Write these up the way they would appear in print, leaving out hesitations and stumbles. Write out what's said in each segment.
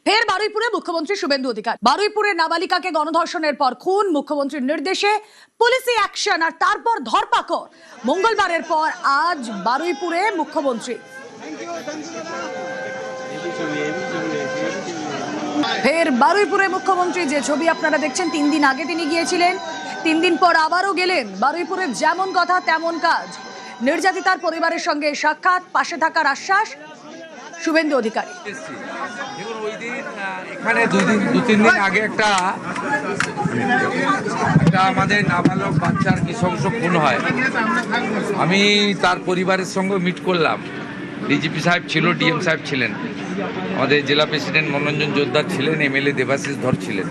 ফের বারুইপুরে মুখ্যমন্ত্রী শুভেন্দু অধিকারী। বারুইপুরে নাবালিকাকে গণধর্ষণের পর খুন, মুখ্যমন্ত্রীর নির্দেশে পুলিশি অ্যাকশন আর তারপর ধরপাকড়। মঙ্গলবারের পর আজ বারুইপুরে মুখ্যমন্ত্রী। ফের বারুইপুরে মুখ্যমন্ত্রী, যে ছবি আপনারা দেখছেন, 3 দিন আগে তিনি গিয়েছিলেন, 3 দিন পর আবারও গেলেন। বারুইপুরে যেমন কথা তেমন কাজ। নির্যাতিতার পরিবারের সঙ্গে সাক্ষাৎ, পাশে থাকার আশ্বাস শুভেন্দু অধিকারী। দেখুন, ওই দিন এখানে 2-3 দিন আগে একটা আমাদের নাবালক বাচ্চার নৃশংস খুন হয়। আমি তার পরিবারের সঙ্গে মিট করলাম। ডিজিপি সাহেব ছিল, ডিএম সাহেব ছিলেন, আমাদের জেলা প্রেসিডেন্ট মনোরঞ্জন জোরদার ছিলেন, এমএলএ দেবাশিস ধর ছিলেন।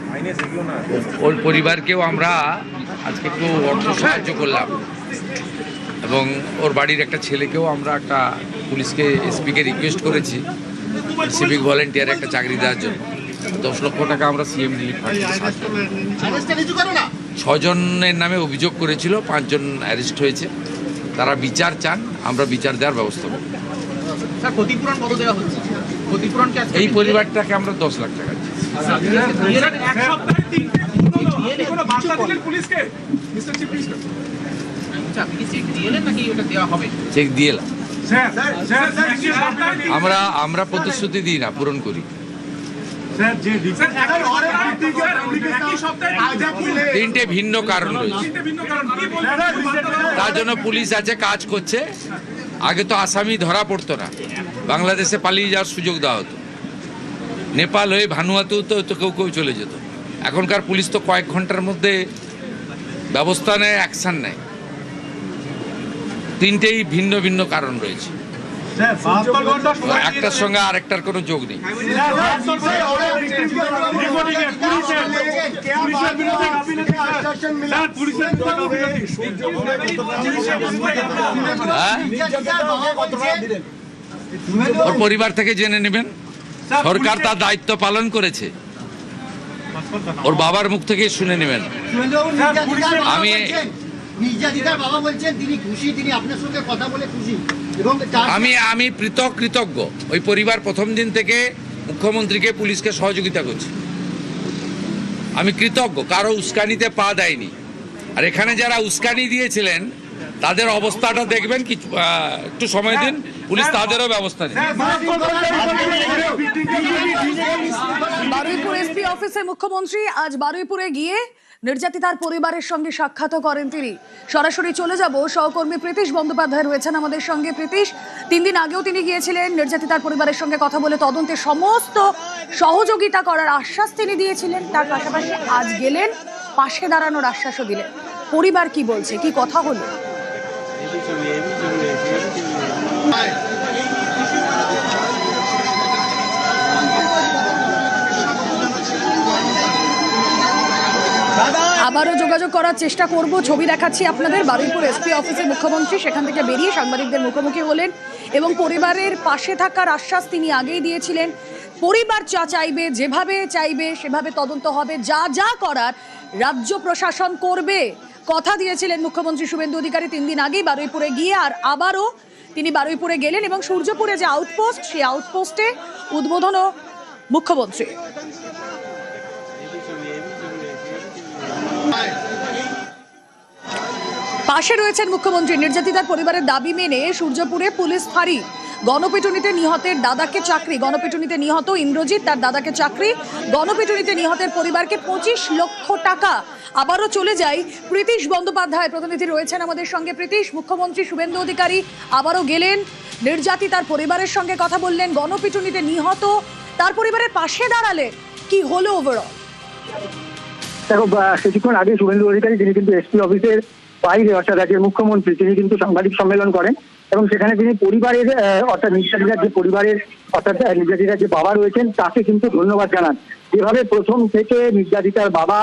ওর পরিবারকেও আমরা আজকে একটু অর্থ সাহায্য করলাম এবং ওর বাড়ির একটা ছেলেকেও আমরা একটা পুলিশকে, এসপিকে রিকোয়েস্ট করেছি সিভিক ভলেন্টিয়ার একটা চাকরি দেওয়ার জন্য। 10 লক্ষ টাকা আমরা সিএম রিলিফ ফান্ড 6 জনের নামে অভিযোগ করেছিল, 5 জন অ্যারেস্ট হয়েছে। তারা বিচার চান, আমরা বিচার দেওয়ার ব্যবস্থা করব। এই পরিবারটাকে আমরা 10 লাখ টাকা চেক দিয়ে এলাম। আমরা প্রতিশ্রুতি দিই না, পূরণ করি। 3টে ভিন্ন কারণ রয়েছে, তার জন্য পুলিশ আছে, কাজ করছে। আগে তো আসামি ধরা পড়তো না, বাংলাদেশে পালিয়ে যাওয়ার সুযোগ দেওয়া হতো, নেপাল হয়ে ভানুয়াতেও তো কেউ চলে যেত। এখনকার পুলিশ তো কয়েক ঘন্টার মধ্যে ব্যবস্থা নেয়, অ্যাকশন নেয়। 3টেই ভিন্ন ভিন্ন কারণ রয়েছে, একটার সঙ্গে আরেকটার কোনো যোগ নেই। ওর পরিবার থেকে জেনে নেবেন, সরকার তার দায়িত্ব পালন করেছে, ওর বাবার মুখ থেকে শুনে নেবেন। আমি কৃতজ্ঞ। ওই পরিবার প্রথম দিন থেকে মুখ্যমন্ত্রীকে, পুলিশকে সহযোগিতা করছে। আমি কৃতজ্ঞ, কারো উস্কানিতে পা দেয়নি। আর এখানে যারা উস্কানি দিয়েছিলেন তাদের অবস্থাটা দেখবেন, একটু সময় দিন, পুলিশ তাদেরও ব্যবস্থা নেবে। বারুইপুর এসপি অফিসে মুখ্যমন্ত্রী আজ বারুইপুরে গিয়ে নির্যাতিতার পরিবারের সঙ্গে সাক্ষাৎ করেন তিনি। সরাসরি চলে যাব, সহকর্মী প্রীতিশ বন্দ্যোপাধ্যায় রয়েছেন আমাদের সঙ্গে। প্রীতিশ, 3 দিন আগেও তিনি গিয়েছিলেন, নির্যাতিতার পরিবারের সঙ্গে কথা বলে তদন্তে সমস্ত সহযোগিতা করার আশ্বাস তিনি দিয়েছিলেন। তার পাশাপাশি আজ গেলেন, পাশে দাঁড়ানোর আশ্বাসও দিলেন। পরিবার কি বলছে, কি কথা হলো? আবারও যোগাযোগ করার চেষ্টা করব, ছবি দেখাচ্ছি আপনাদের। বারুইপুর এসপি অফিসে মুখ্যমন্ত্রী সেখান থেকে বেরিয়ে সাংবাদিকদের মুখোমুখি হলেন এবং পরিবারের পাশে থাকার আশ্বাস তিনি আগেই দিয়েছিলেন। পরিবার চাইবে, যেভাবে চাইবে সেভাবে তদন্ত হবে, যা যা করার রাজ্য প্রশাসন করবে কথা দিয়েছিলেন মুখ্যমন্ত্রী শুভেন্দু অধিকারী 3 দিন আগেই বারুইপুরে গিয়ে। আর আবারও তিনি বারুইপুরে গেলেন এবং সূর্যপুরে যে আউটপোস্ট, সেই আউটপোস্টে উদ্বোধনও মুখ্যমন্ত্রী। পাশে রয়েছেন মুখ্যমন্ত্রী। নির্যাতিতার পরিবারের দাবি মেনে সূর্যপুরে পুলিশ ফাঁড়ি। গণপিটুনিতে নিহতের দাদাকে চাকরি, গণপিটুনিতে নিহত ইন্দ্রজিৎ, তার দাদাকে চাকরি। গণপিটুনিতে নিহতের পরিবারকে 25 লক্ষ টাকা। আবারও চলে যাই, প্রীতিশ বন্দ্যোপাধ্যায় প্রতিনিধি রয়েছেন আমাদের সঙ্গে। প্রীতিশ, মুখ্যমন্ত্রী শুভেন্দু অধিকারী আবারও গেলেন, নির্যাতিতার পরিবারের সঙ্গে কথা বললেন, গণপিটুনিতে নিহত তার পরিবারের পাশে দাঁড়ালেন। কি হলো ওভারঅল? দেখো, কিছুক্ষণ আগে শুভেন্দু অধিকারী, তিনি কিন্তু এসপি অফিসের বাইরে, অর্থাৎ রাজ্যের মুখ্যমন্ত্রী, তিনি কিন্তু সাংবাদিক সম্মেলন করেন এবং সেখানে তিনি পরিবারের, অর্থাৎ নির্যাতিতার যে পরিবারের, অর্থাৎ নির্যাতিতার যে বাবা রয়েছেন তাকে কিন্তু ধন্যবাদ জানান। যেভাবে প্রথম থেকে নির্যাতিতার বাবা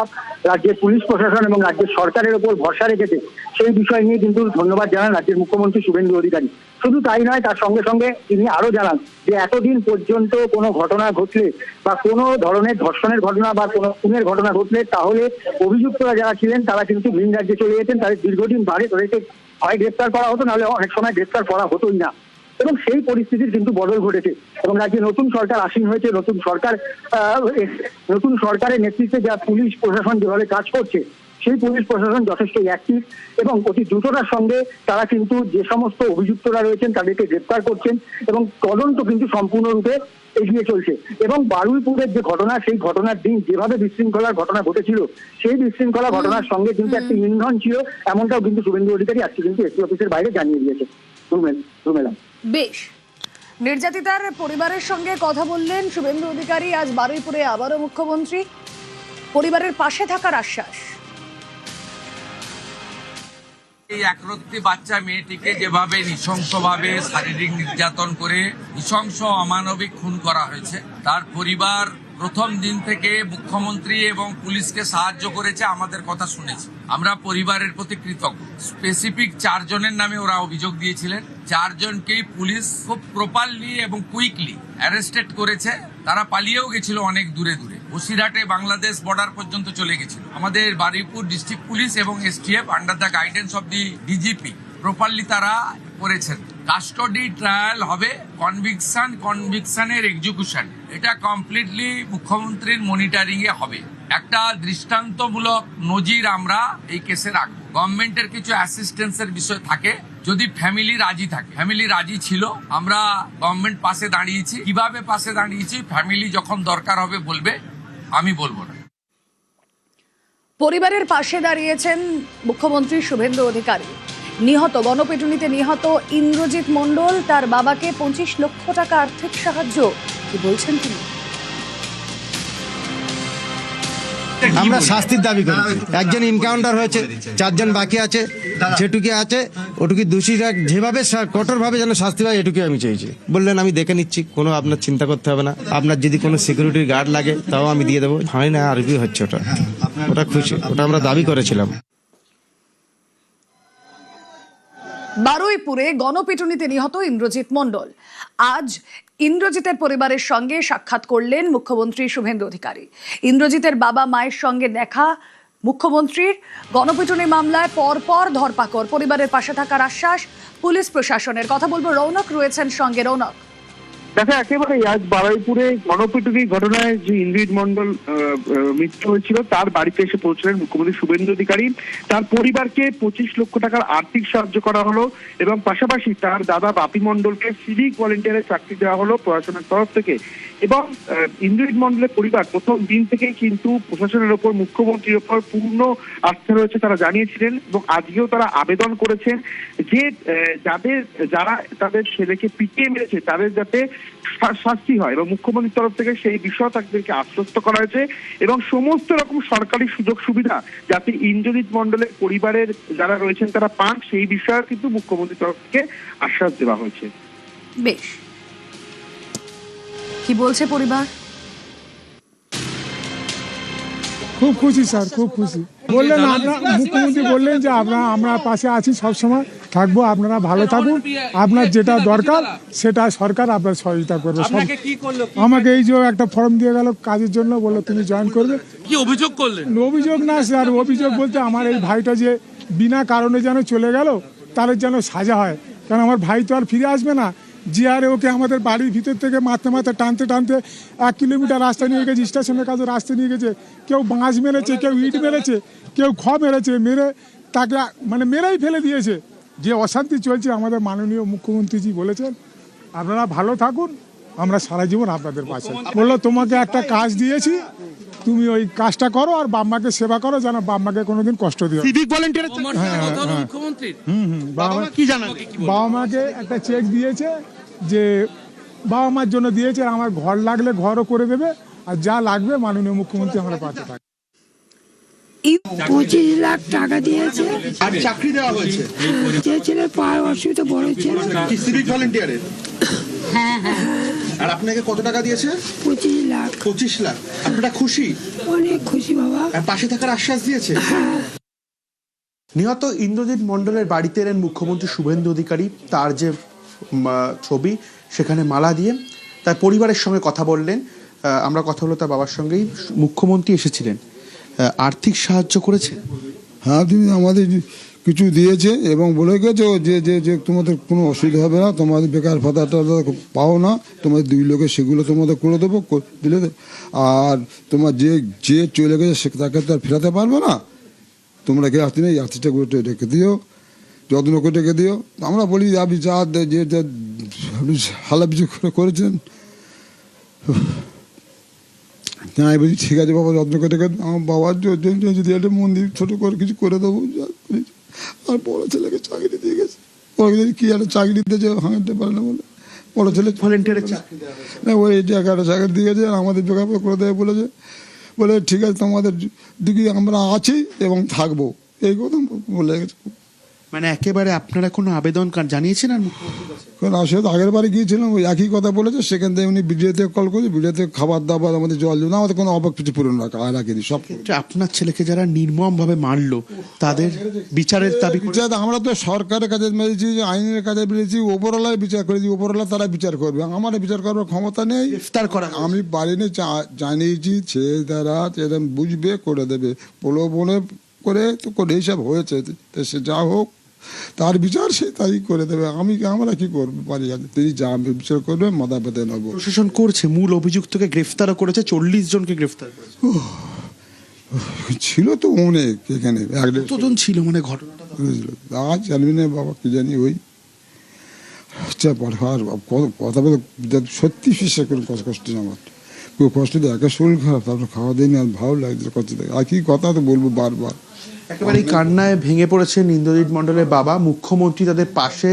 রাজ্যের পুলিশ প্রশাসন এবং রাজ্যের সরকারের ওপর ভরসা রেখেছে, সেই বিষয় নিয়ে কিন্তু ধন্যবাদ জানান রাজ্যের মুখ্যমন্ত্রী শুভেন্দু অধিকারী। শুধু তাই নয়, তার সঙ্গে সঙ্গে তিনি আরো জানান যে এতদিন পর্যন্ত কোনো ঘটনা ঘটলে বা কোনো ধরনের ধর্ষণের ঘটনা বা কোনো খুনের ঘটনা ঘটলে, তাহলে অভিযুক্তরা যারা ছিলেন তারা কিন্তু ভিন রাজ্যে চলে যেতেন। তাদের দীর্ঘদিন বাড়ি ধরে হয় গ্রেপ্তার করা হতো, নাহলে অনেক সময় গ্রেপ্তার করা হতোই না। এবং সেই পরিস্থিতির কিন্তু বদল ঘটেছে এবং রাজ্যে নতুন সরকার আসীন হয়েছে। নতুন সরকারের নেতৃত্বে যা পুলিশ প্রশাসন যেভাবে কাজ করছে, সেই পুলিশ প্রশাসন যথেষ্ট অ্যাক্টিভ এবং অতি দ্রুততার সঙ্গে তারা কিন্তু যে সমস্ত অভিযুক্তরা রয়েছেন তাদেরকে গ্রেপ্তার করছেন এবং তদন্ত কিন্তু সম্পূর্ণরূপে এগিয়ে চলছে। এবং বারুইপুরের যে ঘটনা, সেই ঘটনার দিন যেভাবে বিশৃঙ্খলার ঘটনা ঘটেছিল, সেই বিশৃঙ্খলা ঘটনার সঙ্গে কিন্তু একটা ইন্ধন ছিল, এমনটাও কিন্তু শুভেন্দু অধিকারী আজকে কিন্তু এসপি অফিসের বাইরে জানিয়ে দিয়েছে। রুমেলা, বেশ, নির্যাতিতার পরিবারের সঙ্গে কথা বললেন শুভেন্দু অধিকারী। আজ বারুইপুরে আবারও মুখ্যমন্ত্রী, পরিবারের পাশে থাকার আশ্বাস। এই একরত্তি বাচ্চা মেয়েটিকে যেভাবে নৃশংসভাবে শারীরিক নির্যাতন করে নৃশংস অমানবিক খুন করা হয়েছে, তার পরিবার প্রথম দিন থেকে মুখ্যমন্ত্রী এবং পুলিশকে সাহায্য করেছে, আমাদের কথা শুনেছে। আমরা পরিবারের প্রতি কৃতজ্ঞ। স্পেসিফিক 4 জনের নামে ওরা অভিযোগ দিয়েছিলেন। 4 জনকেই পুলিশ খুব প্রপারলি এবং কুইকলি অ্যারেস্টেড করেছে। তারা পালিয়েও গেছিল অনেক দূরে দূরে, বসিরহাটে বাংলাদেশ বর্ডার পর্যন্ত চলে গেছিল। আমাদের বারুইপুর ডিস্ট্রিক্ট পুলিশ এবং STF under the guidance of the DGP properly তারা করেছেন। কাস্টডি ট্রায়াল হবে, কনভিকশনের এক্সিকিউশন, এটা কমপ্লিটলি মুখ্যমন্ত্রীর মনিটরিং এ হবে। একটা দৃষ্টান্তমূলক নজির আমরা এই কেসে রাখবো। গভর্নমেন্টের কিছু অ্যাসিস্ট্যান্সের বিষয় থাকে, যদি ফ্যামিলি রাজি থাকে। ফ্যামিলি রাজি ছিল, আমরা গভর্নমেন্ট পাশে দাঁড়িয়েছি। কিভাবে পাশে দাঁড়িয়েছি, ফ্যামিলি যখন দরকার হবে বলবে, আমি বলবো না। পরিবারের পাশে দাঁড়িয়েছেন মুখ্যমন্ত্রী শুভেন্দু অধিকারী। নিহত, গণপিটুনিতে নিহত ইন্দ্রজিৎ মণ্ডল, তার বাবাকে 25 লক্ষ টাকা আর্থিক সাহায্য। কি বলছেন তিনি? আমরা শাস্তির দাবি করেছি। একজন এনকাউন্টার হয়েছে, 4 জন বাকি আছে। যেটুকু আছে ওটুকু দোষীরা যেভাবে কঠোরভাবে যেন শাস্তি হয়, এটুকু আমি চাইছি। বললেন আমি দেখে নিচ্ছি, কোনো আপনার চিন্তা করতে হবে না। আপনার যদি কোনো সিকিউরিটির গার্ড লাগে তাও আমি দিয়ে দেবো। হয় না, আরবি হচ্ছে ওটা খুশি, ওটা আমরা দাবি করেছিলাম। বারুইপুরে গণপিটুনিতে নিহত ইন্দ্রজিৎ মণ্ডল। আজ ইন্দ্রজিতের পরিবারের সঙ্গে সাক্ষাৎ করলেন মুখ্যমন্ত্রী শুভেন্দু অধিকারী। ইন্দ্রজিতের বাবা মায়ের সঙ্গে দেখা মুখ্যমন্ত্রীর। গণপিটুনি মামলায় পরপর ধরপাকড়, পরিবারের পাশে থাকার আশ্বাস পুলিশ প্রশাসনের। কথা বলবো, রৌনক রয়েছেন সঙ্গে। রৌনক, দেখা একেবারে আজ বারুইপুরে গণপিটুনি ঘটনায় যে ইন্দ্রজিৎ মণ্ডল মৃত্যু হয়েছিল, তার বাড়িতে এসে পৌঁছলেন মুখ্যমন্ত্রী শুভেন্দু অধিকারী। তার পরিবারকে 25 লক্ষ টাকার আর্থিক সাহায্য করা হলো এবং পাশাপাশি তার দাদা বাপি মণ্ডলকে সিভিক ভলেন্টিয়ারের চাকরি দেওয়া হলো প্রশাসনের তরফ থেকে। এবং ইন্দ্রজিৎ মণ্ডলের পরিবার প্রথম দিন থেকেই কিন্তু প্রশাসনের ওপর, মুখ্যমন্ত্রীর ওপর পূর্ণ আস্থা রয়েছে তারা জানিয়েছিলেন। এবং আজকেও তারা আবেদন করেছেন যে যারা তাদের ছেলেকে পিটিয়ে মেরেছে তাদের যাতে শাস্তি হয়, এবং মুখ্যমন্ত্রীর তরফ থেকে সেই বিষয়ে তাদেরকে আশ্বস্ত করা হয়েছে এবং সমস্ত রকম সরকারি সুযোগ সুবিধা যাতে ইন্দ্রজিৎ মণ্ডলের পরিবারের যারা রয়েছেন তারা পান, সেই বিষয়ে কিন্তু মুখ্যমন্ত্রীর তরফ থেকে আশ্বাস দেওয়া হয়েছে। বেশ, কি বলছে পরিবার? খুব খুশি স্যার, খুব খুশি। বললেন মুখ্যমন্ত্রী বললেন যে আমরা পাশে আছি, সবসময় থাকবো, আপনারা ভালো থাকুন, আপনার যেটা দরকার সেটা সরকার আপনার সহযোগিতা করবে। আমাকে এই যে একটা ফর্ম দিয়ে গেল কাজের জন্য, বললো তুমি জয়েন করবে। কি অভিযোগ করলেন? অভিযোগ না স্যার, অভিযোগ বলতে আমার এই ভাইটা যে বিনা কারণে যেন চলে গেল, তার যেন সাজা হয়। কারণ আমার ভাই তো আর ফিরে আসবে না। জিআরএ ওকে আমাদের বাড়ির ভিতর থেকে মারতে টানতে 1 কিলোমিটার রাস্তা নিয়ে গেছে, স্টেশনের কাছে রাস্তা নিয়ে গেছে। কেউ বাঁশ মেরেছে, কেউ ইট মেরেছে, কেউ মেরেছে, মেরে তাকে মেরেই ফেলে দিয়েছে। যে অশান্তি চলছে, আমাদের মাননীয় মুখ্যমন্ত্রীজি বলেছেন আপনারা ভালো থাকুন, আমরা সারা জীবন আপনাদের পাশে। বললো তোমাকে একটা কাজ দিয়েছি, তুমি ওই কাজটা করো আর বাম্মাকে সেবা করো, যেন বাম্মাকে কোনোদিন কষ্ট দিও। সিভিক ভলেন্টিয়ার মুখ্যমন্ত্রী বাবা মাকে একটা চেক দিয়েছে, যে বাবা মার জন্য দিয়েছে, আমার ঘর লাগলে ঘরও করে দেবে, আর যা লাগবে মাননীয় মুখ্যমন্ত্রী আমার পাশে থাকে। 25 লাখ টাকা দিয়েছে আর চাকরি দেওয়া হয়েছে। যে ছেলের পায়ে অসুবিধা বড় ছিল, সিভিক ভলেন্টিয়ারের। হ্যাঁ। আর আপনাকে কত টাকা দিয়েছে? 25 লাখ। 25 লাখ। আপনারা খুশি? অনেক খুশি বাবা। আর পাশে থাকার আশ্বাস দিয়েছে। নিহত ইন্দ্রজিৎ মণ্ডলের বাড়িতে এলেন মুখ্যমন্ত্রী শুভেন্দু অধিকারী। তার যে ছবি, সেখানে মালা দিয়ে তার পরিবারের সঙ্গে কথা বললেন। আমরা কথা হলো তার বাবার সঙ্গেই। মুখ্যমন্ত্রী এসেছিলেন, আর্থিক সাহায্য করেছে। হ্যাঁ, তুমি আমাদের কিছু দিয়েছে এবং বলে গেছে যে যে যে তোমাদের কোনো অসুবিধা হবে না, তোমাদের বেকার ভাতাটা পাও না, তোমাদের 2 লোকে সেগুলো তোমাদের করে দেবো, দিলে আর তোমার যে যে চলে গেছে সে তাকে তো আর ফেরাতে পারবে না, তোমরা কে আসতে নেই আসতে রেখে দিও, যত্ন করে রেখে দিও। আমরা বলি আপনি যা যে হালা কিছু করেছেন, হ্যাঁ বলছি ঠিক আছে বাবা, যত্ন করে রেখে আমার বাবার যদি একটা মন্দির ছোটো করে কিছু করে দেবো। আর বড় ছেলেকে চাকরি দিয়ে গেছে, কি একটা চাকরি দিয়েছে হাঁটতে পারে না বলে বড় ছেলে ভলেন্টিয়ারের চাকরি দেওয়া হয়েছে। না ওই জায়গাটা চাকরি দিয়ে গেছে, আর আমাদের বেকার করে দেবে বলেছে, বলে ঠিক আছে তোমাদের দিকে আমরা আছি এবং থাকবো, এই কথা বলে গেছে। মানে একেবারে আপনারা কোনো আবেদন জানিয়েছেন আর মুখ্যমন্ত্রীর কাছে? কারণ আসলে তো আগের বারে গিয়েছিলাম, ওই একই কথা বলেছে, সেখান থেকে উনি বিডিওতে কল করে, বিডিওতে খাবার দাবার আমাদের জল জল আমাদের কোনো অবাক কিছু পূরণ রাখেনি সব। আপনার ছেলেকে যারা নির্মমভাবে মারলো তাদের বিচারের দাবি বিচার আমরা তো সরকারের কাছে মেরেছি, আইনের কাছে মেরেছি, ওপরওয়ালায় বিচার করেছি, ওপরওয়ালা তারা বিচার করবে, আমার বিচার করার ক্ষমতা নেই। গ্রেফতার করা আমি পারিনি, জানিয়েছি সে তারা এরকম বুঝবে করে দেবে, প্রলোভনে করে তো করে এইসব হয়েছে, সে যা হোক তার বিচার সে তাই করে দেবে, আমরা কি করবো পারি, তিনি যা বিচার করবে মাথা পেতে নেবো। প্রশাসন করছে, মূল অভিযুক্তকে গ্রেফতারও করেছে, 40 জনকে গ্রেফতার করেছে। ছিল তো অনেক এখানে, কতজন ছিল মানে ঘটনাটা? আজ জানবি না বাবা, কি জানি ওই কথা বলে সত্যি বিশ্বাস করে কষ্ট আমার খুব কষ্ট দেয়, একা শরীর খারাপ, তারপরে খাওয়া দিইনি, আর ভালো লাগছে কষ্ট দেয়, আর কি কথা তো বলবো বারবার। একেবারে কান্নায় ভেঙে পড়েছেন ইন্দ্রজিৎ মণ্ডলের বাবা। মুখ্যমন্ত্রী তাদের পাশে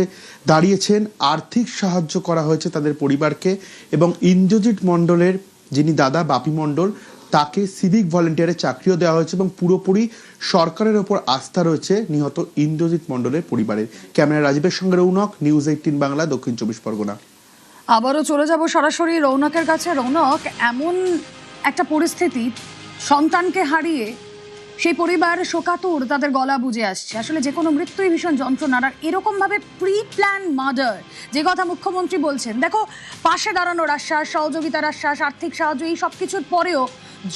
দাঁড়িয়েছেন, আর্থিক সাহায্য করা হয়েছে তাদের পরিবারকে, এবং ইন্দ্রজিৎ মণ্ডলের যিনি দাদা বাপি মণ্ডল তাকে সিভিক ভলেন্টিয়ারের চাকরিও দেওয়া হয়েছে, এবং পুরোপুরি সরকারের ওপর আস্থা রয়েছে নিহত ইন্দ্রজিৎ মণ্ডলের পরিবারের। ক্যামেরা রাজীবের সঙ্গে রৌনক, নিউজ 18 বাংলা, দক্ষিণ 24 পরগনা। আবারও চলে যাব সরাসরি রৌনকের কাছে। রৌনক, এমন একটা পরিস্থিতি, সন্তানকে হারিয়ে সেই পরিবার শোকাতুর, তাদের গলা বুঝে আসছে। আসলে যে কোনো মৃত্যুই ভীষণ যন্ত্রণার, আর এরকমভাবে প্রি প্ল্যান মার্ডার যে কথা মুখ্যমন্ত্রী বলছেন, দেখো পাশে দাঁড়ানোর আশ্বাস, সহযোগিতার আশ্বাস, আর্থিক সাহায্য, এই সব কিছুর পরেও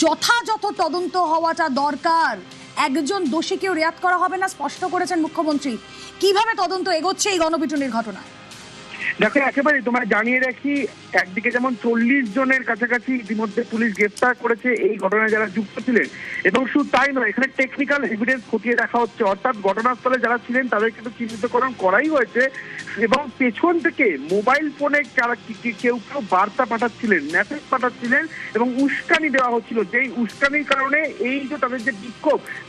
যথাযথ তদন্ত হওয়াটা দরকার, একজন দোষীকেও রেয়াত করা হবে না, স্পষ্ট করেছেন মুখ্যমন্ত্রী। কিভাবে তদন্ত এগোচ্ছে এই গণপিটুনির ঘটনা? দেখো একেবারে তোমায় জানিয়ে রাখি, একদিকে যেমন 40 জনের কাছাকাছি ইতিমধ্যে পুলিশ গ্রেফতার করেছে এই ঘটনায় যারা যুক্ত ছিলেন, এবং শুধু তাই নয়, এখানে টেকনিক্যাল এভিডেন্স খতিয়ে দেখা হচ্ছে, অর্থাৎ ঘটনাস্থলে যারা ছিলেন তাদের কিন্তু চিহ্নিতকরণ করাই হয়েছে, এবং পেছন থেকে মোবাইল ফোনে যারা কেউ কেউ বার্তা পাঠাচ্ছিলেন, মেসেজ পাঠাচ্ছিলেন, এবং উস্কানি দেওয়া হচ্ছিল, যেই উস্কানির কারণে এই যে তাদের যে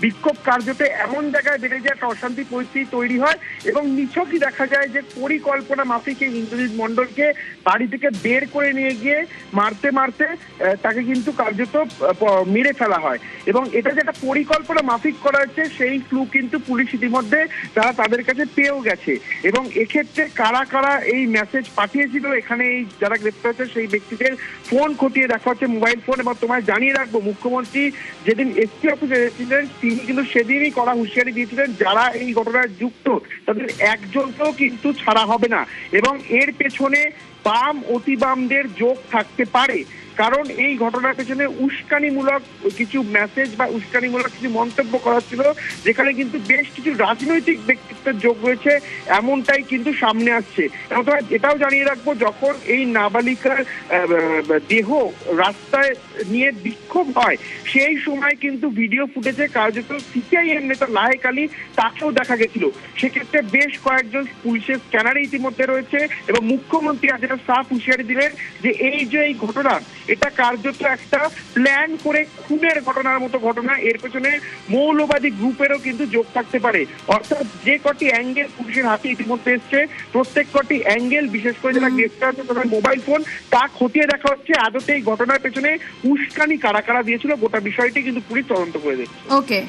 বিক্ষোভ কার্যতে এমন জায়গায় বেড়ে যায়, একটা অশান্তি পরিস্থিতি তৈরি হয়, এবং নিছকই দেখা যায় যে পরিকল্পনা মাফিক ইন্দ্রজিৎ মণ্ডলকে বাড়ি থেকে বের করে নিয়ে গিয়ে মারতে মারতে তাকে কিন্তু কার্যত মেরে ফেলা হয়, এবং এটা যেটা পরিকল্পনা মাফিক করা হচ্ছে সেই ক্লু কিন্তু পুলিশ ইতিমধ্যে তারা তাদের কাছে পেয়েও গেছে, এবং এক্ষেত্রে কারা কারা এই মেসেজ পাঠিয়েছিল, এখানে এই যারা গ্রেফতার হচ্ছে সেই ব্যক্তিদের ফোন খতিয়ে দেখা হচ্ছে, মোবাইল ফোন। এবং তোমায় জানিয়ে রাখবো, মুখ্যমন্ত্রী যেদিন এসপি অফিসে এসেছিলেন তিনি কিন্তু সেদিনই কড়া হুঁশিয়ারি দিয়েছিলেন যারা এই ঘটনায় যুক্ত তাদের একজনকেও কিন্তু ছাড়া হবে না, এবং এর পেছনে বাম অতি বামদের যোগ থাকতে পারে, কারণ এই ঘটনার পেছনে উস্কানিমূলক কিছু মেসেজ বা উস্কানিমূলক কিছু মন্তব্য করা ছিল, যেখানে কিন্তু বেশ কিছু রাজনৈতিক ব্যক্তিত্বের যোগ রয়েছে, এমনটাই কিন্তু সামনে আসছে। এবং এটাও জানিয়ে রাখবো, যখন এই নাবালিকার দেহ রাস্তায় নিয়ে বিক্ষোভ হয় সেই সময় কিন্তু ভিডিও ফুটেজে কার্যত সিপিআইএম নেতা লাহেক আলী তাকেও দেখা গেছিল, সেক্ষেত্রে বেশ কয়েকজন পুলিশের স্ক্যানারে ইতিমধ্যে রয়েছে, এবং মুখ্যমন্ত্রী আজ এটা সাফ হুঁশিয়ারি দিলেন যে এই যে এই ঘটনা, এটা কার্যত একটা প্ল্যান করে খুনের ঘটনার মতো ঘটনা, এর পেছনে মৌলবাদী গ্রুপেরও কিন্তু যোগ থাকতে পারে। অর্থাৎ যে কটি অ্যাঙ্গেল পুলিশের হাতে ইতিমধ্যে এসছে, প্রত্যেক কটি অ্যাঙ্গেল, বিশেষ করে যারা গ্রেফতার হচ্ছে তাদের মোবাইল ফোন, তা খতিয়ে দেখা হচ্ছে আদতে এই ঘটনার পেছনে উস্কানি কারা কারা দিয়েছিল, গোটা বিষয়টি কিন্তু পুলিশ তদন্ত করে দিচ্ছে। ওকে,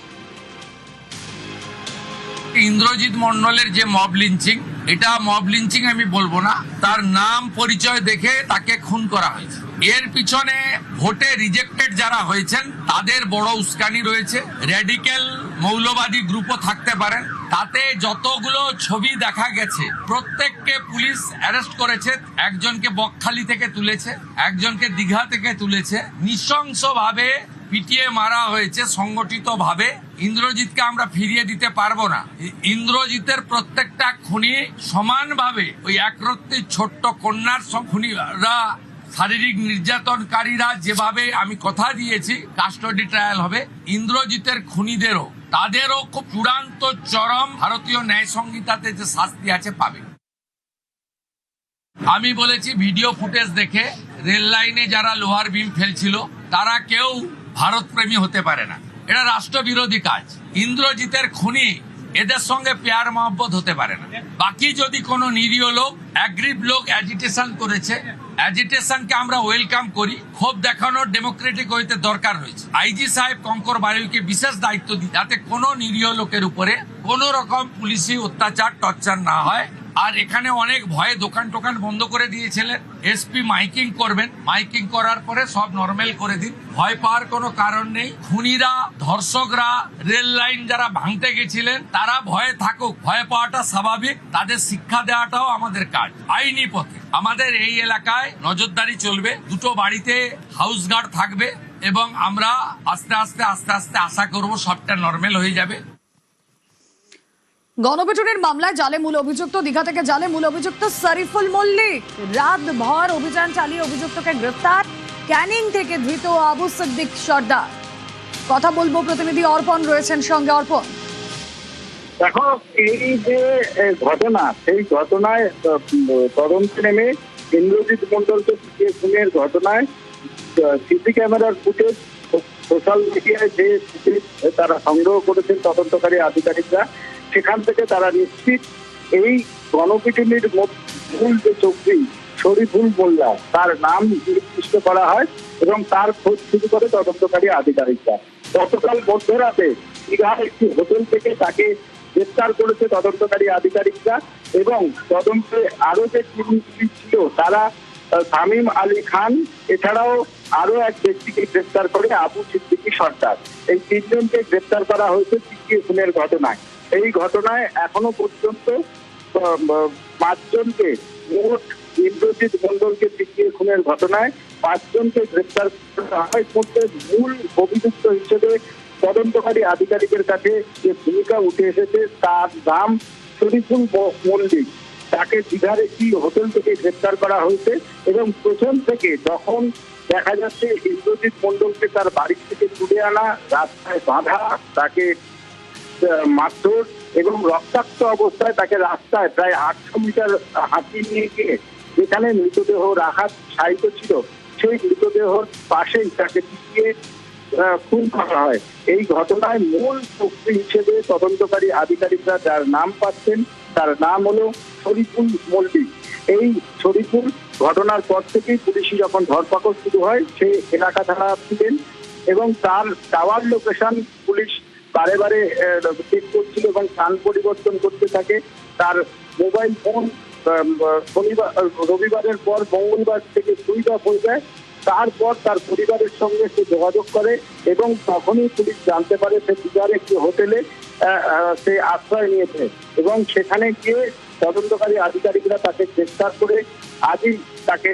ইন্দ্রজিৎ মণ্ডলের যে মব লিঞ্চিং, এটা মব লিঞ্চিং আমি বলবো না, তার নাম পরিচয় দেখে তাকে খুন করা হয়েছে। এর পিছনে ভোটে রিজেক্টেড যারা হয়েছেন তাদের বড় উস্কানি রয়েছে, র্যাডিক্যাল মৌলবাদী গ্রুপও থাকতে পারেন। তাতে যতগুলো ছবি দেখা গেছে প্রত্যেককে পুলিশ অ্যারেস্ট করেছে, একজনকে বকখালি থেকে তুলেছে, একজনকে দীঘা থেকে তুলেছে, নৃশংসভাবে পিটিয়ে মারা হয়েছে সংগঠিতভাবে। ইন্দ্রজিৎকে আমরা ফিরিয়ে দিতে পারবো না। ইন্দ্রজিতের প্রত্যেকটা খুনি সমানভাবে ওই একরত্তি ছোট্ট কন্যার খুনিরা, শারীরিক নির্যাতনকারীরা যেভাবে আমি কথা দিয়েছি কাস্টডি ট্রায়াল হবে, ইন্দ্রজিতের খুনিদেরও তাদেরও খুব চূড়ান্ত চরম ভারতীয় ন্যায় সংহিতাতে যে শাস্তি আছে পাবে। আমি বলেছি ভিডিও ফুটেজ দেখে রেল লাইনে যারা লোহার বিম ফেলছিল তারা কেউ ভারতপ্রেমী হতে পারে না, এটা রাষ্ট্রবিরোধী কাজ। ইন্দ্রজিতের খুনি এদের সঙ্গে পেয়ার মহব্বত হতে পারে না। বাকি যদি কোনো নিরীহ লোক, অ্যাগ্রিভ লোক অ্যাজিটেশন করেছে, অ্যাজিটেশনকে আমরা ওয়েলকাম করি। ক্ষোভ দেখানোর ডেমোক্রেটিক হইতে দরকার রয়েছে। আইজি সাহেব কঙ্কর বায়ুকে বিশেষ দায়িত্ব দিই যাতে কোনো নিরীহ লোকের উপরে কোনো রকম পুলিশি অত্যাচার টর্চার না হয়। আর এখানে অনেক ভয়ে দোকান টোকান বন্ধ করে দিয়েছিলেন। এসপি মাইকিং করবেন, মাইকিং করার পরে সব নর্মাল করে দিন। ভয় পাওয়ার কোনো কারণ নেই। খুনিরা, ধর্ষকরা, রেল লাইন যারা ভাঙতে গেছিলেন তারা ভয়ে থাকুক, ভয় পাওয়াটা স্বাভাবিক। তাদের শিক্ষা দেওয়াটাও আমাদের কাজ আইনি পথে। আমাদের এই এলাকায় নজরদারি চলবে, দুটো বাড়িতে হাউস গার্ড থাকবে এবং আমরা আস্তে আস্তে আশা করব সবটা নর্মাল হয়ে যাবে। গণপিটুনির মামলায় জালে মূল অভিযুক্ত, দীঘা থেকে জালে মূল অভিযুক্ত শরীফুল মল্লিক রাতভর অভিযান চালিয়ে অভিযুক্তকে গ্রেফতার। ক্যানিং থেকে ধৃত আবু সিদ্দিক সর্দার। কথা বলবো, প্রতিনিধি অর্পণ রয়েছেন সঙ্গে। অর্পণ, দেখো এই যে ঘটনা, সেই ঘটনায় তদন্তে নেমে ইন্দ্রজিৎ মন্ডলকে পিটিয়ে খুনের ঘটনায় সিসি ক্যামেরার ফুটেজ, সোশ্যাল মিডিয়ায় যে ফুটেজ তারা সংগ্রহ করেছেন তদন্তকারী আধিকারিকরা, সেখান থেকে তারা নিশ্চিত এই গণপিটুনির মূল যে চক্রী শরীফুল মোল্লা তার নাম নির্দিষ্ট করা হয় এবং তার খোঁজ শুরু করে তদন্তকারী আধিকারিকরা। গতকাল মধ্যরাতে দীঘার একটি হোটেল থেকে তাকে গ্রেফতার করেছে তদন্তকারী আধিকারিকরা এবং তদন্তে আরো যে তিন ছিল তারা তামিম আলী খান, এছাড়াও আরো এক ব্যক্তিকে গ্রেফতার করে আবু সিদ্দিকী সর্দার। এই তিনজনকে গ্রেফতার করা হয়েছে পিটিয়ে খুনের ঘটনায়। এই ঘটনায় এখনো পর্যন্ত 5 জনকে, মোট ইন্দ্রজিৎ মন্ডলকে পিটিয়ে খুনের ঘটনায় 5 জনকে গ্রেফতার করা হয়। মধ্যে মূল অভিযুক্ত হিসেবে তদন্তকারী আধিকারিকের কাছে যে ভূমিকা উঠে এসেছে তার নাম শরীফুল মল্লিক। তাকে দীঘার একটি হোটেল থেকে গ্রেফতার করা হয়েছে এবং প্রথম থেকে যখন দেখা যাচ্ছে ইন্দ্রজিৎ মন্ডলকে তার বাড়ি থেকে তুলে আনা, রাস্তায় বাঁধা, তাকে মারধর এবং রক্তাক্ত অবস্থায় তাকে রাস্তায় প্রায় 800 মিটার হাঁটিয়ে নিয়ে গিয়ে যেখানে মৃতদেহ রাখা সাহিত্য ছিল সেই মৃতদেহর পাশেই তাকে পিটিয়ে খুন করা হয়। এই ঘটনায় মূল চক্রী হিসেবে তদন্তকারী আধিকারিকরা যার নাম পাচ্ছেন তার নাম হলো শরীফুল মল্লিক। এই শরীফুল ঘটনার পর থেকেই পুলিশি যখন ধরপাকড় শুরু হয় সে এলাকা ছাড়া ছিলেন এবং তার টাওয়ার লোকেশন পুলিশ বারে বারে চেক করছিল এবং স্থান পরিবর্তন করতে থাকে। তার মোবাইল ফোন রবিবারের পর মঙ্গলবার থেকে সুইচ অফ হয়ে যায়। তারপর তার পরিবারের সঙ্গে সে যোগাযোগ করে এবং তখনই পুলিশ জানতে পারে সে দীঘার একটি হোটেলে সে আশ্রয় নিয়েছে এবং সেখানে গিয়ে তদন্তকারী আধিকারিকরা তাকে গ্রেফতার করে আজই তাকে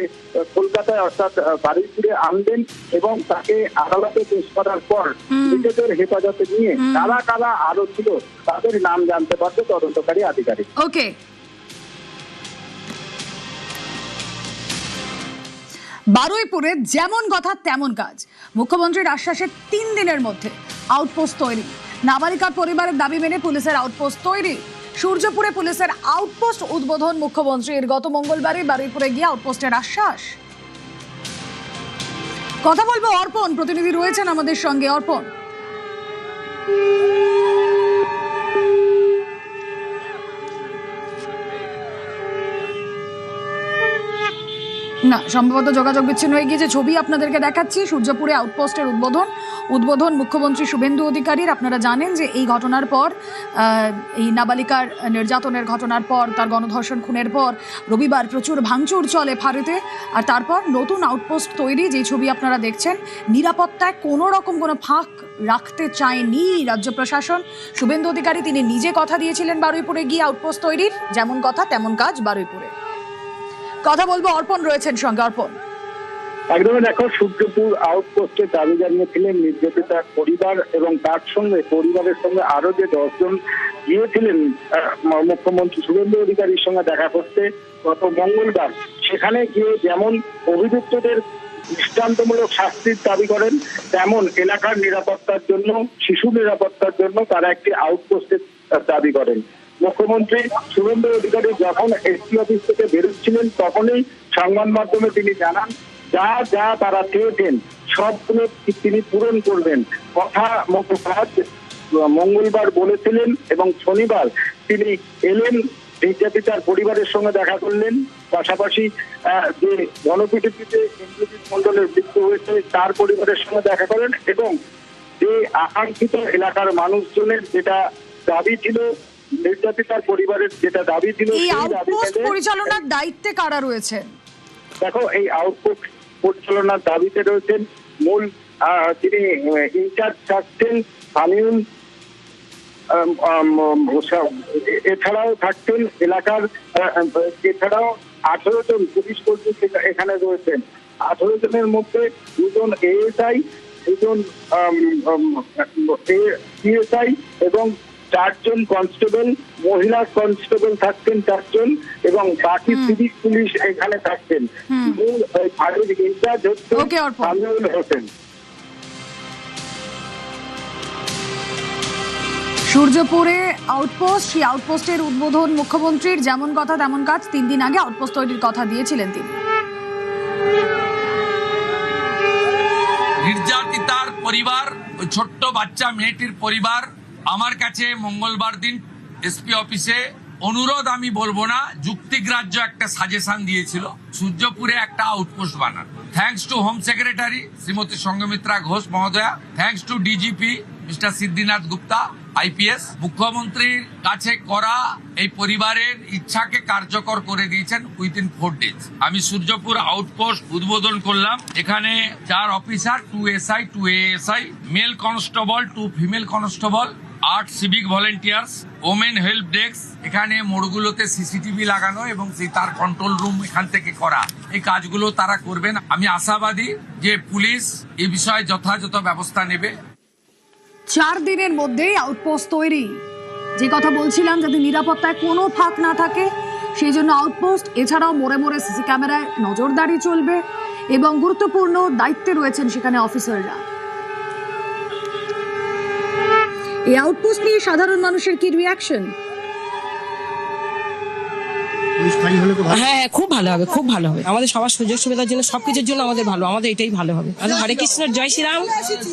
কলকাতায় অর্থাৎ বারুইপুরে আনবেন এবং তাকে আদালতে পেশ করার পর নিজেদের হেফাজতে নিয়ে কারা কারা আরো ছিল তাদের নাম জানতে পারবে তদন্তকারী আধিকারিক। ওকে, বারুইপুরে যেমন কথা তেমন কাজ। মুখ্যমন্ত্রীর আশ্বাসে 3 দিনের মধ্যে আউটপোস্ট তৈরি। নাবালিকার পরিবারের দাবি মেনে পুলিশের আউটপোস্ট তৈরি। সূর্যপুরে পুলিশের আউটপোস্ট উদ্বোধন মুখ্যমন্ত্রীর। গত মঙ্গলবারে বারুইপুরে গিয়ে আউটপোস্টের আশ্বাস। কথা বলবো অর্পণ, প্রতিনিধি রয়েছেন আমাদের সঙ্গে। অর্পণ, না সম্ভবত যোগাযোগ বিচ্ছিন্ন হয়ে গিয়েছে। ছবি আপনাদেরকে দেখাচ্ছি। সূর্যপুরে আউটপোস্টের উদ্বোধন মুখ্যমন্ত্রী শুভেন্দু অধিকারীর। আপনারা জানেন যে এই ঘটনার পর, এই নাবালিকার নির্যাতনের ঘটনার পর, তার গণধর্ষণ খুনের পর রবিবার প্রচুর ভাঙচুর চলে ফাঁড়িতে। আর তারপর নতুন আউটপোস্ট তৈরি, যেই ছবি আপনারা দেখছেন। নিরাপত্তায় কোনো রকম কোনো ফাঁক রাখতে চায়নি রাজ্য প্রশাসন। শুভেন্দু অধিকারী তিনি নিজে কথা দিয়েছিলেন বারুইপুরে গিয়ে আউটপোস্ট তৈরির। যেমন কথা তেমন কাজ বারুইপুরে। কথা বলবো, অর্পণ রয়েছেন সঙ্গে। অর্পণ, একদমই দেখো, সূর্যপুর আউটপোস্টে দাবি জানিয়েছিলেন নির্যাতিতার পরিবার এবং তার সঙ্গে পরিবারের সঙ্গে আরো যে 10 জন গিয়েছিলেন মুখ্যমন্ত্রী শুভেন্দু অধিকারীর সঙ্গে দেখা করতে গত মঙ্গলবার। সেখানে গিয়ে যেমন অভিযুক্তদের দৃষ্টান্তমূলক শাস্তির দাবি করেন, তেমন এলাকার নিরাপত্তার জন্য, শিশু নিরাপত্তার জন্য তারা একটি আউটপোস্টের দাবি করেন। মুখ্যমন্ত্রী শুভেন্দু অধিকারী যখন এসপি অফিস থেকে বেরোচ্ছিলেন তখনই সংবাদ মাধ্যমে তিনি জানান যা যা তারা চেয়েছেন সবগুলো তিনি পূরণ করবেন। কথা মতো কাজ মঙ্গলবার বলেছিলেন এবং শনিবার তিনি এলেন, নির্যাতিতার পরিবারের সঙ্গে দেখা করলেন, পাশাপাশি যে গণপিটুনিতে ইন্দ্রজিৎ মণ্ডলের মৃত্যু হয়েছে তার পরিবারের সঙ্গে দেখা করেন এবং যে আকাঙ্ক্ষিত এলাকার মানুষজনের যেটা দাবি ছিল, নির্যাতিতার পরিবারের যেটা দাবি ছিল, এই সেই দাবি আউটপোস্ট পরিচালনার দায়িত্বে কারা রয়েছে? দেখো, এই আউটপোস্ট পরিচালনার দাবিতে রয়েছেন মূল যিনি ইনচার্জ থাকছেন সামিউল, এছাড়াও থাকছেন এলাকার, এছাড়াও 18 জন পুলিশ কর্মী এখানে রয়েছেন। 18 জনের মধ্যে 2 জন এএসআই, 2 জন পিএসআই এবং 4 জন কনস্টেবল, মহিলা কনস্টেবল থাকতেন 4 জন এবং বাকি সিভিক পুলিশ এখানে থাকতেন। মূল ফাঁড়ির ইনচার্জ হচ্ছেন সামিউল হোসেন। সূর্যপুরে আউটপোস্ট, সেই আউটপোস্টের উদ্বোধন মুখ্যমন্ত্রীর, যেমন কথা তেমন কাজ। 3 দিন আগে আউটপোস্ট তৈরির কথা দিয়েছিলেন তিনি। নির্যাতিতার পরিবার, ওই ছোট্ট বাচ্চা মেয়েটির পরিবার আমার কাছে মঙ্গলবার দিন এসপি অফিসে অনুরোধ, আমি বলবো না, যুক্তিগ্রাহ্য একটা সাজেশন দিয়েছিল সূর্যপুরে একটা আউটপোস্ট বানান। Thanks to home secretary Shrimati Sanghamitra Ghosh মহোদয়া, thanks to DGP mister Siddhinath Gupta IPS. মুখ্যমন্ত্রীর কাছে করা এই পরিবারের ইচ্ছাকে কার্যকর করে দিয়েছেন উইদিন 4 days। আমি সূর্যপুর আউটপোস্ট উদ্বোধন করলাম। এখানে 4 officer, 2 SI, 2 ASI, mail constable, 2 female constable, 8 civic volunteers, women help desk. এখানে মোড়গুলোতে সিসিটিভি লাগানো এবং সেই তার কন্ট্রোল রুম এখান থেকে করা, এই কাজগুলো তারা করবেন। আমি আশাবাদী যে পুলিশ এই বিষয়ে যথাযথ ব্যবস্থা নেবে। 4 দিনের মধ্যেই আউটপোস্ট তৈরি, যে কথা বলছিলাম, যাতে নিরাপত্তায় কোনো ফাঁক না থাকে সেই জন্য আউটপোস্ট। এছাড়াও মোড়ে মোড়ে সিসি ক্যামেরায় নজরদারি চলবে এবং গুরুত্বপূর্ণ দায়িত্বে রয়েছেন সেখানে অফিসাররা। এই আউটপোস্ট নিয়ে সাধারণ মানুষের কি রিয়াকশন? হ্যাঁ, খুব ভালো হবে, খুব ভালো হবে। আমাদের সবার সুযোগ সুবিধার জন্য, সবকিছুর জন্য আমাদের ভালো, আমাদের এটাই ভালো হবে। হরে কৃষ্ণ, জয় শ্রীরাম।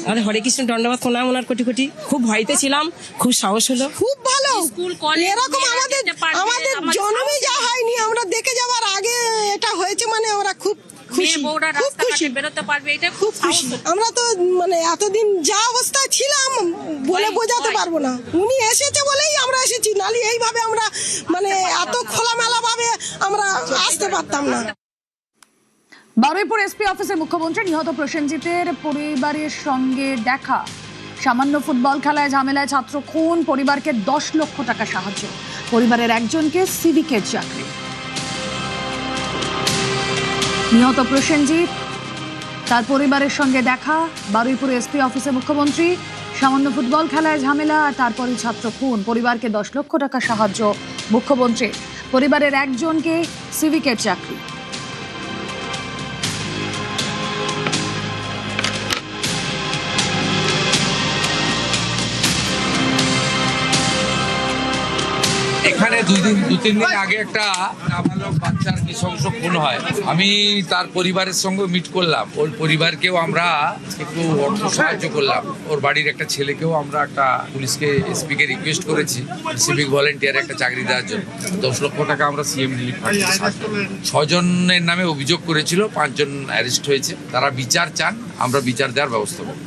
আমাদের হরে কৃষ্ণ, দণ্ডবাদ প্রণাম ওনার কোটি কোটি। খুব ভয়তে ছিলাম, খুব সাহস হলো, খুব ভালো। এরকম আমাদের জন্মে যা হয়নি, আমরা দেখে যাওয়ার আগে এটা হয়েছে, মানে আমরা খুব খুশি, খুব খুশি, বেরোতে পারবে, এটা খুব খুশি। আমরা তো মানে এতদিন যা অবস্থা ছিলাম বলে বোঝাতে পারবো না। উনি এসেছে বলেই আমরা এসেছি, নাহলে এইভাবে আমরা মানে এত খোলামেলা ভাবে আমরা আসতে পারতাম না। বারুইপুর এসপি অফিসে মুখ্যমন্ত্রী নিহত প্রসেনজিতের পরিবারের সঙ্গে দেখা। সামান্য ফুটবল খেলায় ঝামেলায় ছাত্র খুন, পরিবারকে 10 লক্ষ টাকা সাহায্য, পরিবারের একজনকে সিভিকের চাকরি। নিহত প্রসেনজিৎ, তার পরিবারের সঙ্গে দেখা। বারুইপুর এসপি অফিসে মুখ্যমন্ত্রী, সামান্য ফুটবল খেলায় ঝামেলা আর তারপরে ছাত্র খুন, পরিবারকে 10 লক্ষ টাকা সাহায্য মুখ্যমন্ত্রী, পরিবারের একজনকে সিভিকের চাকরি। এখানে 2-3 দিন আগে একটা নাবালক বাচ্চার নৃশংস খুন হয়। আমি তার পরিবারের সঙ্গে মিট করলাম, ওর পরিবারকেও আমরা একটু অর্থ সাহায্য করলাম। ওর বাড়ির একটা ছেলেকেও আমরা একটা পুলিশকে, এসপিকে রিকোয়েস্ট করেছি সিভিক ভলেন্টিয়ার একটা চাকরি দেওয়ার জন্য। 10 লক্ষ টাকা আমরা সিএম রিলিফ ফান্ডে 6 জনের নামে অভিযোগ করেছিল, 5 জন অ্যারেস্ট হয়েছে। তারা বিচার চান, আমরা বিচার দেওয়ার ব্যবস্থা করব।